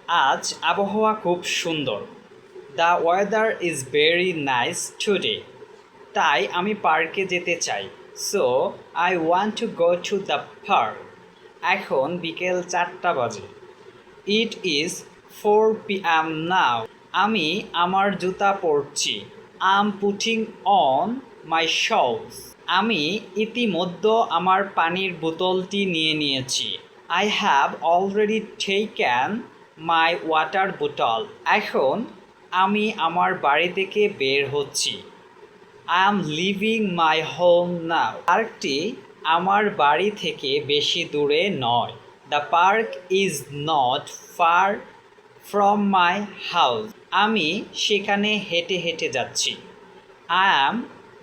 আজ আবহাওয়া খুব সুন্দর। The weather is very nice today. তাই আমি পার্কে যেতে চাই। So I want to go to the park. এখন বিকেল 4টা বাজে। It is 4 p.m. নাও। আমি আমার জুতা পরছি। আম পুটিং অন মাই শউজ। আমি ইতিমধ্যে আমার পানির বোতলটি নিয়ে নিয়েছি। I have already taken my water বোতল। এখন আমি আমার বাড়ি থেকে বের হচ্ছি। I am leaving my home now. পার্কটি আমার বাড়ি থেকে বেশি দূরে নয়। The park is not far from my house. আমি সেখানে হেঁটে হেঁটে যাচ্ছি। I am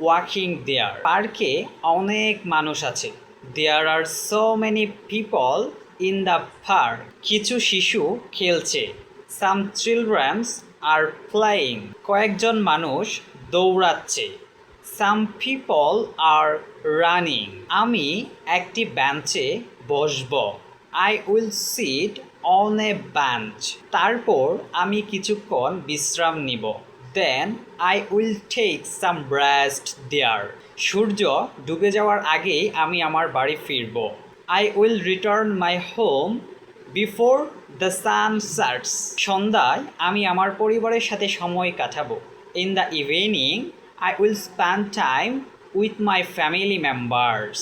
walking there. পার্কে অনেক মানুষ আছে। There are so many people in the park. কিছু শিশু খেলছে। Some childrens are playing. কয়েকজন মানুষ দৌড়াচ্ছে। Some people are running. আমি একটি বেঞ্চে বসব। I will sit on a bench. তারপর আমি কিছুক্ষণ বিশ্রাম নিব। Then I will take some rest দেয়ার। সূর্য ডুবে যাওয়ার আগেই আমি আমার বাড়ি ফিরব। I will return my home before the sun sets. সন্ধ্যায় আমি আমার পরিবারের সাথে সময় কাটাবো। In the evening I will spend time with my family members.